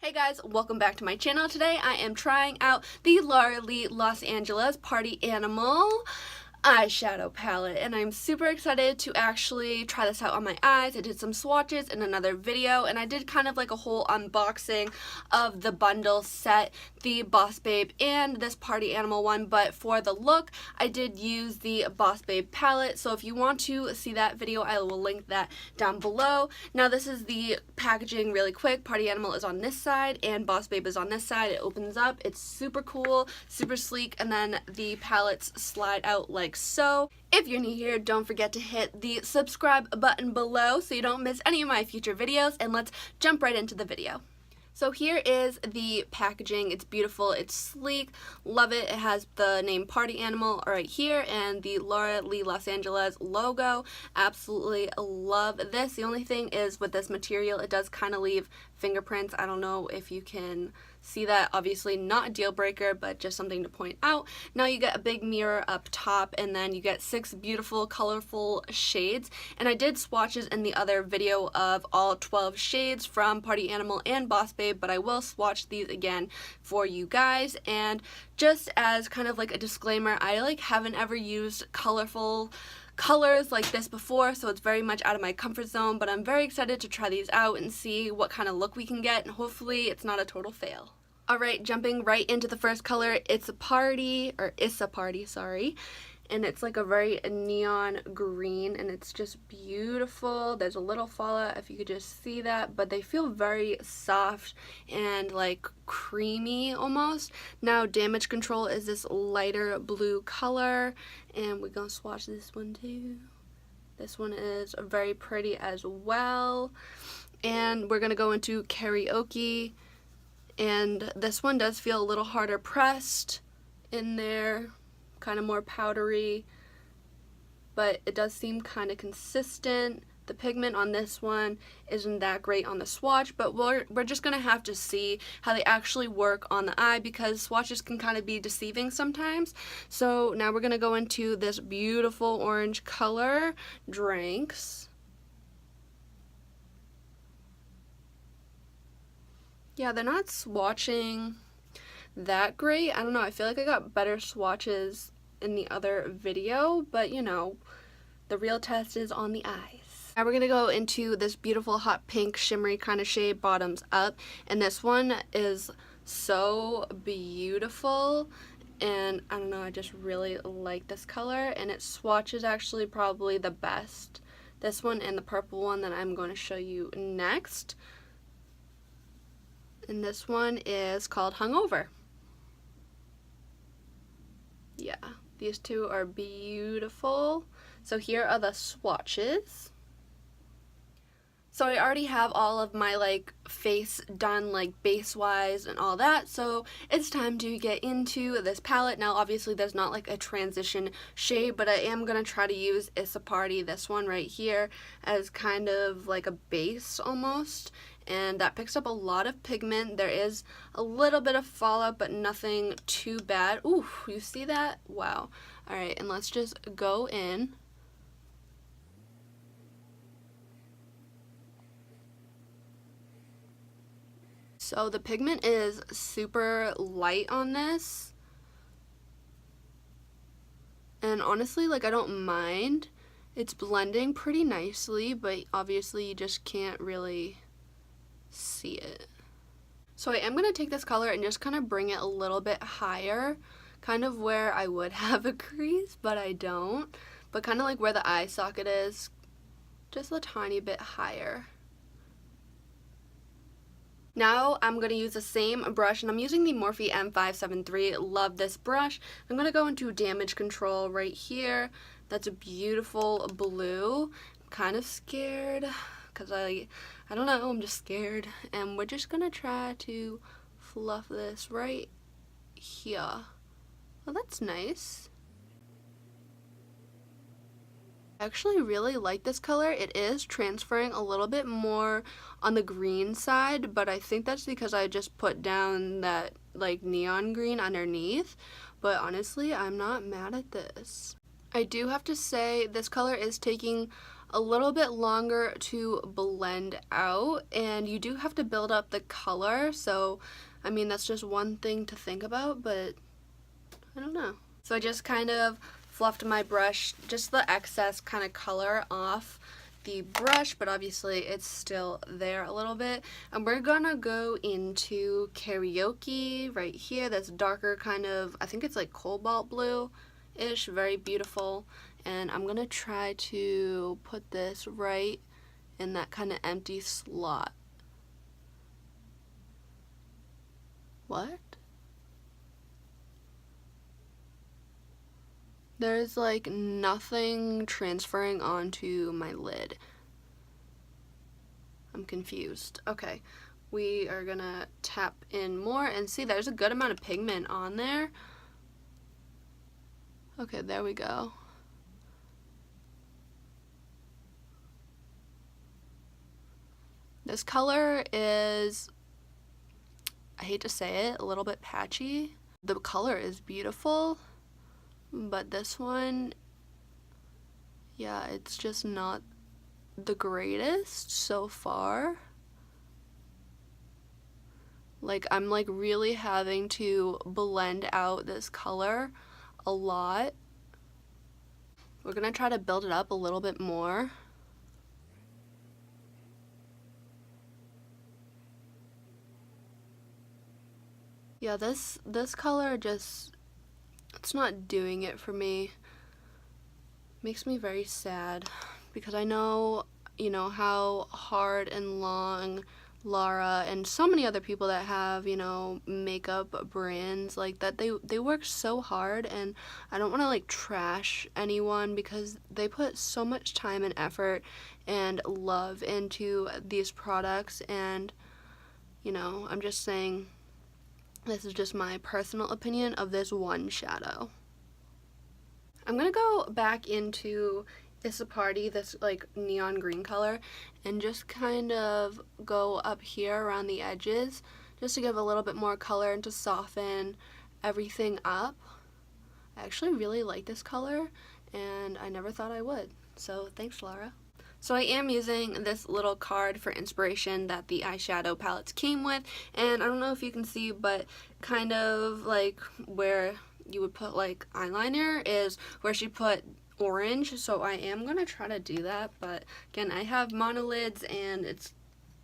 Hey guys, welcome back to my channel. Today I am trying out the Laura Lee Los Angeles Party Animal eyeshadow palette, and I'm super excited to actually try this out on my eyes. I did some swatches in another video, and I did kind of like a whole unboxing of the bundle set, the Boss Babe and this Party Animal one, but for the look I did use the Boss Babe palette, so if you want to see that video I will link that down below. Now this is the packaging really quick. Party Animal is on this side and Boss Babe is on this side. It opens up, it's super cool, super sleek, and then the palettes slide out like so. If you're new here, don't forget to hit the subscribe button below so you don't miss any of my future videos, and let's jump right into the video. So here is the packaging. It's beautiful, it's sleek, love it. It has the name Party Animal right here and the Laura Lee Los Angeles logo. Absolutely love this. The only thing is with this material, it does kind of leave fingerprints. I don't know if you can see that. Obviously not a deal breaker, but just something to point out. Now you get a big mirror up top, and then you get 6 beautiful colorful shades, and I did swatches in the other video of all 12 shades from Party Animal and Boss Babe, but I will swatch these again for you guys. And just as kind of like a disclaimer, I haven't ever used colorful colors like this before, so it's very much out of my comfort zone, but I'm very excited to try these out and see what kind of look we can get, and hopefully it's not a total fail. Alright, jumping right into the first color, It's a Party, sorry, and it's like a very neon green, and it's just beautiful. There's a little fallout if you could just see that, but they feel very soft and like creamy almost. Now Damage Control is this lighter blue color, and we're gonna swatch this one too. This one is very pretty as well. And we're gonna go into Karaoke, and this one does feel a little harder pressed in there, kind of more powdery, but it does seem kind of consistent. The pigment on this one isn't that great on the swatch, but we're just gonna have to see how they actually work on the eye, because swatches can kind of be deceiving sometimes. So now we're gonna go into this beautiful orange color, Drinks. Yeah, they're not swatching that great. I don't know, I feel like I got better swatches in the other video, but you know, the real test is on the eyes. Now we're gonna go into this beautiful hot pink shimmery kind of shade, Bottoms Up, and this one is so beautiful, and I don't know, I just really like this color, and it swatches actually probably the best. This one and the purple one that I'm going to show you next. And this one is called Hungover. Yeah, these two are beautiful. So here are the swatches. So I already have all of my face done base wise and all that, so it's time to get into this palette. Now obviously there's not a transition shade, but I am going to try to use It's a Party, this one right here, as kind of like a base almost, and that picks up a lot of pigment. There is a little bit of fallout, but nothing too bad. Ooh, you see that? Wow. Alright, and let's just go in. So the pigment is super light on this, and honestly I don't mind. It's blending pretty nicely, but obviously you just can't really see it. So I am going to take this color and just kind of bring it a little bit higher, kind of where I would have a crease, but I don't, but kind of where the eye socket is, just a tiny bit higher. Now I'm going to use the same brush, and I'm using the Morphe M573. Love this brush. I'm going to go into Damage Control right here. That's a beautiful blue. I'm kind of scared because I don't know, I'm just scared. And we're just going to try to fluff this right here. Oh, that's nice. I actually really like this color. It is transferring a little bit more on the green side, but I think that's because I just put down that neon green underneath, but honestly I'm not mad at this. I do have to say this color is taking a little bit longer to blend out, and you do have to build up the color, so I mean that's just one thing to think about, but I don't know. So I just kind of fluffed my brush, just the excess kind of color off the brush, but obviously it's still there a little bit. And we're gonna go into Karaoke right here, that's darker kind of, I think it's like cobalt blue-ish, very beautiful. And I'm gonna try to put this right in that kind of empty slot. What? There's like nothing transferring onto my lid. I'm confused. Okay, we are gonna tap in more and see there's a good amount of pigment on there. Okay, there we go. This color is, I hate to say it, a little bit patchy. The color is beautiful, but this one, yeah, it's just not the greatest so far. Like, I'm like really having to blend out this color a lot. We're gonna try to build it up a little bit more. Yeah, this color just, it's not doing it for me. Makes me very sad because I know, you know, how hard and long Lara and so many other people that have, you know, makeup brands like that, they work so hard, and I don't want to like trash anyone because they put so much time and effort and love into these products. And you know, I'm just saying, this is just my personal opinion of this one shadow. I'm gonna go back into It's a Party, this like neon green color, and just kind of go up here around the edges just to give a little bit more color and to soften everything up. I actually really like this color, and I never thought I would, so thanks, Lara. So I am using this little card for inspiration that the eyeshadow palettes came with, and I don't know if you can see, but kind of like where you would put like eyeliner is where she put orange, so I am going to try to do that, but again, I have monolids and it's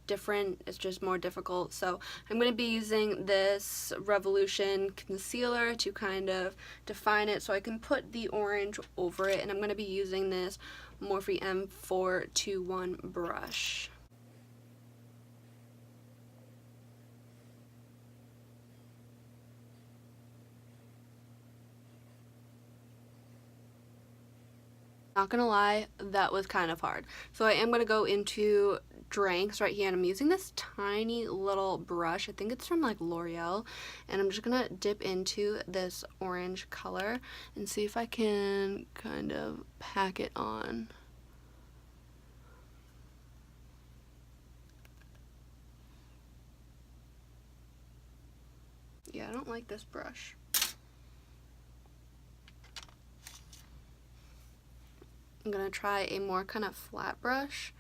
different, it's just more difficult, so I'm going to be using this Revolution concealer to kind of define it so I can put the orange over it, and I'm going to be using this Morphe M421 brush. Not gonna lie, that was kind of hard. So I am gonna go into Drinks right here, and I'm using this tiny little brush. I think it's from like L'Oreal, and I'm just gonna dip into this orange color and see if I can kind of pack it on. Yeah, I don't like this brush. I'm gonna try a more kind of flat brush.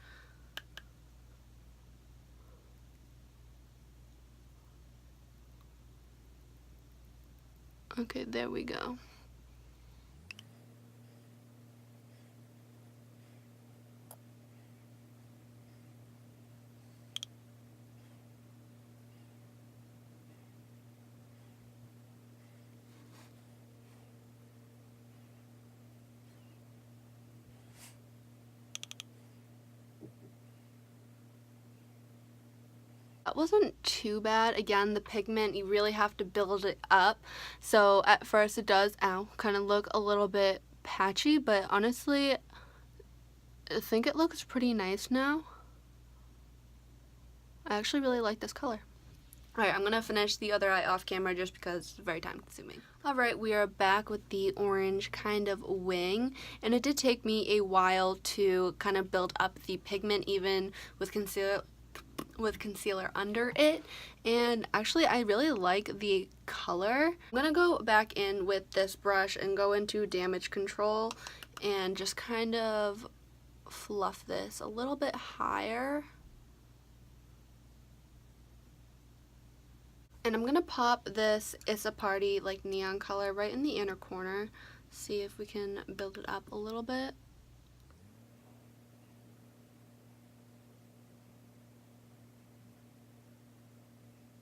Okay, there we go. That wasn't too bad. Again, the pigment, you really have to build it up. So at first it does, kind of look a little bit patchy, but honestly, I think it looks pretty nice now. I actually really like this color. Alright, I'm going to finish the other eye off camera just because it's very time consuming. Alright, we are back with the orange kind of wing, and it did take me a while to kind of build up the pigment even with concealer under it, and actually I really like the color. I'm gonna go back in with this brush and go into damage control and just kind of fluff this a little bit higher. And I'm gonna pop this It's a Party like neon color right in the inner corner. See if we can build it up a little bit.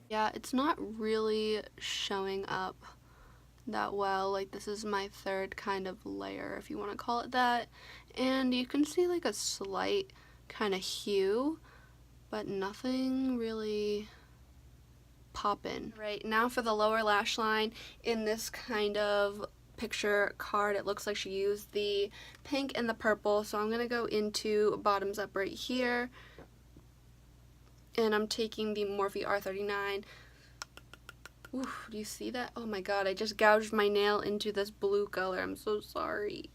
Yeah, it's not really showing up that well. Like, this is my third kind of layer, if you want to call it that. And you can see like a slight kind of hue, but nothing really poppin'. Right, now for the lower lash line. In this kind of picture card, it looks like she used the pink and the purple, so I'm gonna go into bottoms up right here, and I'm taking the Morphe R39. Ooh, do you see that? Oh my god, I just gouged my nail into this blue color. I'm so sorry.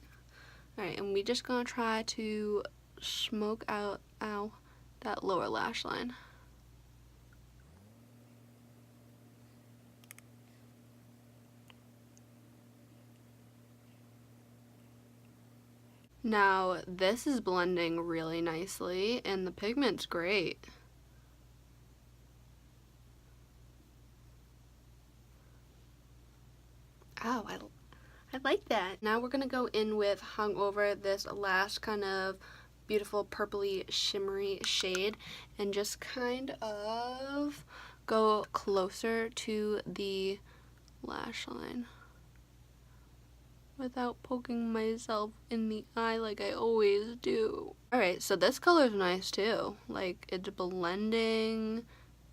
Alright, and we just gonna try to smoke out, that lower lash line. Now, this is blending really nicely, and the pigment's great. Oh, I like that. Now we're gonna go in with Hungover, this last kind of beautiful purpley shimmery shade, and just kind of go closer to the lash line without poking myself in the eye like I always do. Alright, so this color is nice too. Like, it's blending,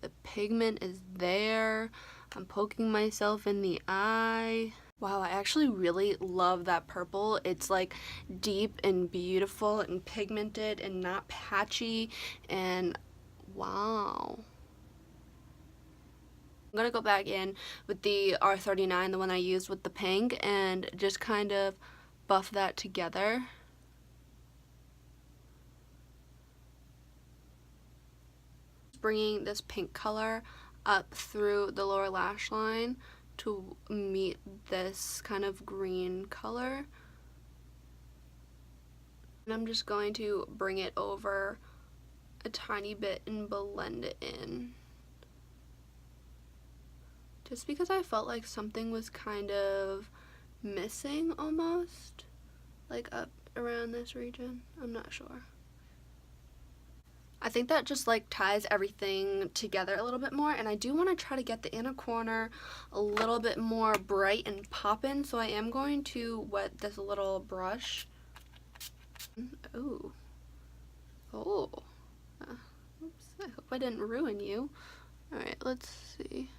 the pigment is there, I'm poking myself in the eye. Wow, I actually really love that purple. It's like deep and beautiful and pigmented and not patchy, and wow. I'm gonna go back in with the R39, the one I used with the pink, and just kind of buff that together. Bringing this pink color up through the lower lash line to meet this kind of green color. And I'm just going to bring it over a tiny bit and blend it in. Just because I felt like something was kind of missing almost, like up around this region. I'm not sure. I think that just like ties everything together a little bit more, and I do want to try to get the inner corner a little bit more bright and poppin', so I am going to wet this little brush. Ooh. Oh. Oops, I hope I didn't ruin you. Alright, let's see.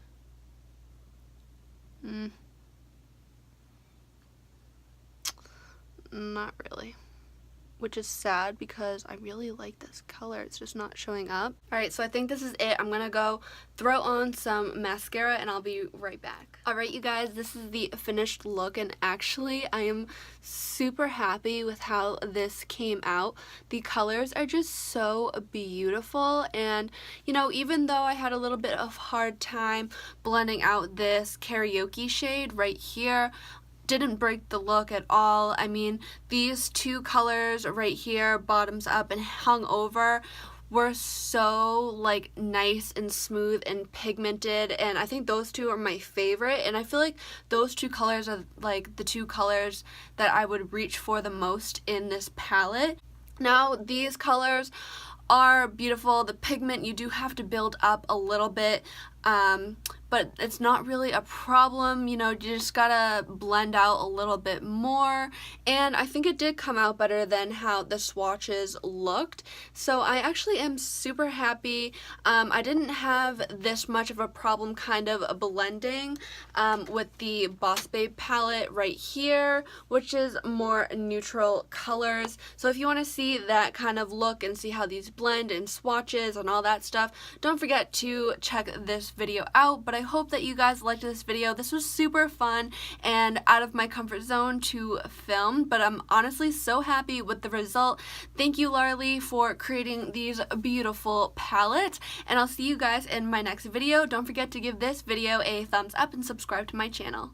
Not really. Which is sad because I really like this color. It's just not showing up. Alright, so I think this is it. I'm gonna go throw on some mascara and I'll be right back. Alright, you guys, this is the finished look, and actually I am super happy with how this came out. The colors are just so beautiful, and you know, even though I had a little bit of hard time blending out this Karaoke shade right here, didn't break the look at all. I mean, these two colors right here, bottoms up and Hungover, were so like nice and smooth and pigmented, and I think those two are my favorite, and I feel like those two colors are like the two colors that I would reach for the most in this palette. Now, these colors are beautiful. The pigment you do have to build up a little bit, but it's not really a problem. You know, you just gotta blend out a little bit more, and I think it did come out better than how the swatches looked, so I actually am super happy. I didn't have this much of a problem kind of blending with the Boss Babe palette right here, which is more neutral colors. So if you want to see that kind of look and see how these blend and swatches and all that stuff, don't forget to check this video out. But I hope that you guys liked this video. This was super fun and out of my comfort zone to film, but I'm honestly so happy with the result. Thank you, Laura for creating these beautiful palettes, and I'll see you guys in my next video. Don't forget to give this video a thumbs up and subscribe to my channel.